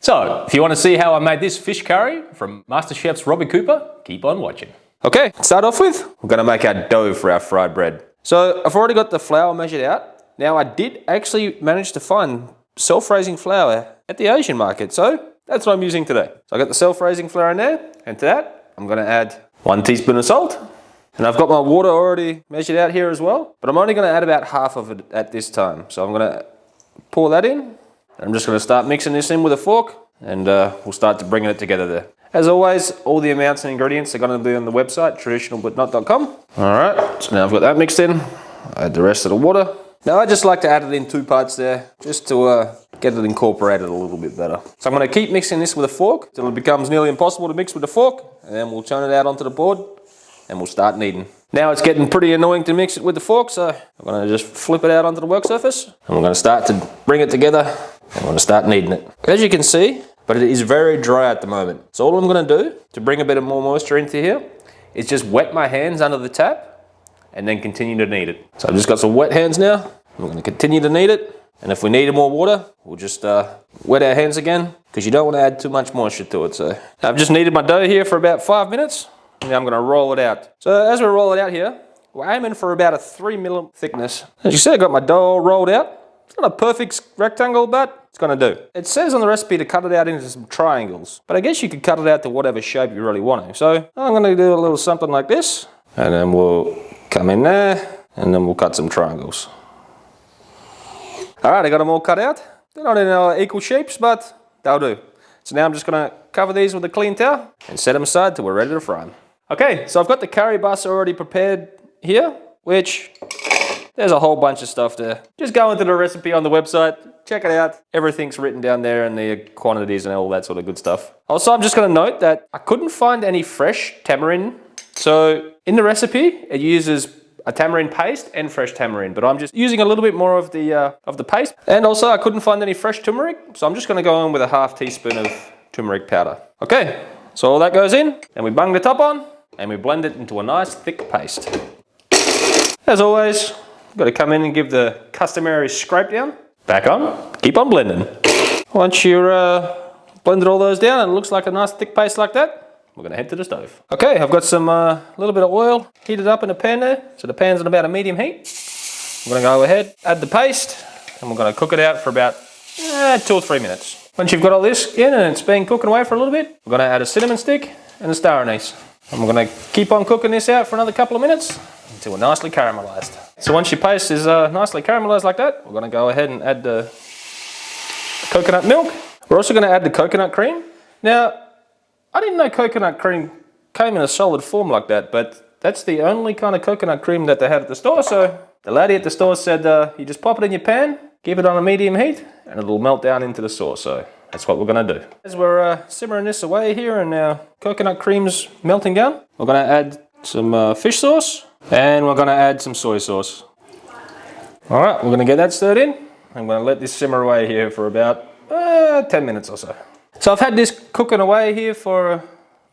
So, if you want to see how I made this fish curry from MasterChef's Robbie Cooper, keep on watching. Okay, to start off with, we're going to make our dough for our fried bread. So, I've already got the flour measured out. Now, I did actually manage to find self-raising flour at the Asian market, so that's what I'm using today. So, I got the self-raising flour in there, and to that, I'm going to add 1 teaspoon of salt. And I've got my water already measured out here as well, but I'm only going to add about half of it at this time. So I'm going to pour that in. I'm just going to start mixing this in with a fork, and we'll start to bringing it together there. As always, all the amounts and ingredients are going to be on the website, traditionalbutnot.com. All right, so now I've got that mixed in. I add the rest of the water. Now I just like to add it in 2 parts there, just to get it incorporated a little bit better. So I'm going to keep mixing this with a fork till it becomes nearly impossible to mix with a fork, and then we'll turn it out onto the board. And we'll start kneading. Now it's getting pretty annoying to mix it with the fork, so I'm going to just flip it out onto the work surface. And we're going to start to bring it together, and we're going to start kneading it. As you can see, but it is very dry at the moment. So all I'm going to do to bring a bit of more moisture into here is just wet my hands under the tap and then continue to knead it. So I've just got some wet hands now. We're going to continue to knead it. And if we need more water, we'll just wet our hands again, because you don't want to add too much moisture to it. So I've just kneaded my dough here for about 5 minutes. Now I'm going to roll it out. So as we roll it out here, we're aiming for about a 3mm thickness. As you see, I got my dough all rolled out. It's not a perfect rectangle, but it's going to do. It says on the recipe to cut it out into some triangles, but I guess you could cut it out to whatever shape you really want to. So I'm going to do a little something like this, and then we'll come in there, and then we'll cut some triangles. All right, I got them all cut out. They're not in equal shapes, but they'll do. So now I'm just going to cover these with a clean towel and set them aside till we're ready to fry them. Okay, so I've got the curry bus already prepared here, which there's a whole bunch of stuff there. Just go into the recipe on the website, check it out. Everything's written down there and the quantities and all that sort of good stuff. Also, I'm just going to note that I couldn't find any fresh tamarind. So in the recipe, it uses a tamarind paste and fresh tamarind, but I'm just using a little bit more of the paste. And also, I couldn't find any fresh turmeric, so I'm just going to go in with a half teaspoon of turmeric powder. Okay, so all that goes in, and we bung the top on, and we blend it into a nice thick paste. As always, got to come in and give the customary scrape down. Back on, keep on blending. Once you're blended all those down and it looks like a nice thick paste like that, we're going to head to the stove. Okay, I've got some little bit of oil heated up in the pan there. So the pan's on about a medium heat. I'm going to go ahead, add the paste, and we're going to cook it out for about 2 or 3 minutes. Once you've got all this in and it's been cooking away for a little bit, we're going to add a cinnamon stick and a star anise. And we're going to keep on cooking this out for another couple of minutes until we're nicely caramelized. So once your paste is nicely caramelized like that, we're going to go ahead and add the coconut milk. We're also going to add the coconut cream. Now, I didn't know coconut cream came in a solid form like that, but that's the only kind of coconut cream that they had at the store. So the lady at the store said you just pop it in your pan, keep it on a medium heat, and it'll melt down into the sauce. So that's what we're going to do. As we're simmering this away here and our coconut cream's melting down, we're going to add some fish sauce, and we're going to add some soy sauce. All right, we're going to get that stirred in. I'm going to let this simmer away here for about 10 minutes or so. So I've had this cooking away here for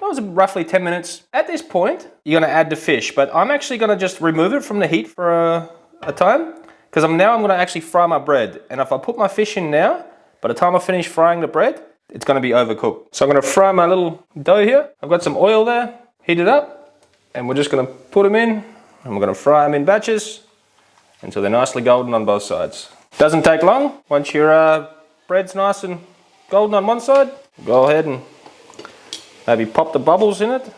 roughly 10 minutes. At this point, you're going to add the fish, but I'm actually going to just remove it from the heat for a time, because now I'm going to actually fry my bread. And if I put my fish in now, by the time I finish frying the bread, it's going to be overcooked. So I'm going to fry my little dough here. I've got some oil there, heated up, and we're just going to put them in, and we're going to fry them in batches until they're nicely golden on both sides. Doesn't take long. Once your bread's nice and golden on one side, go ahead and maybe pop the bubbles in it.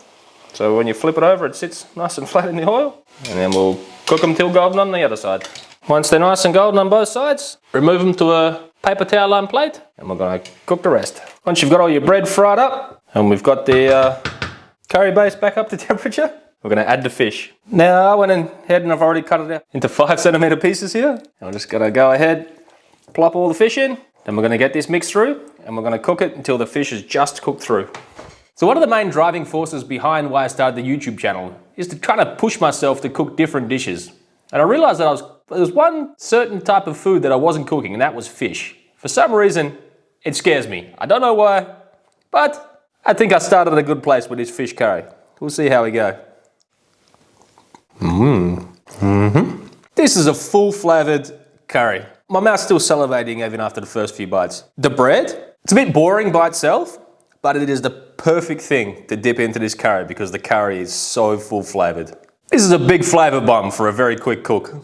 So when you flip it over, it sits nice and flat in the oil. And then we'll cook them till golden on the other side. Once they're nice and golden on both sides, remove them to a paper towel lined plate, and we're going to cook the rest. Once you've got all your bread fried up, and we've got the curry base back up to temperature, we're going to add the fish. Now I went ahead and I've already cut it out into 5cm pieces here. And we're just going to go ahead, plop all the fish in. Then we're going to get this mixed through, and we're going to cook it until the fish is just cooked through. So one of the main driving forces behind why I started the YouTube channel is to try to push myself to cook different dishes. And I realized that there was one certain type of food that I wasn't cooking, and that was fish. For some reason, it scares me. I don't know why, but I think I started at a good place with this fish curry. We'll see how we go. This is a full-flavoured curry. My mouth's still salivating even after the first few bites. The bread It's a bit boring by itself, but it is the perfect thing to dip into this curry because the curry is so full flavoured. This is a big flavour bomb for a very quick cook.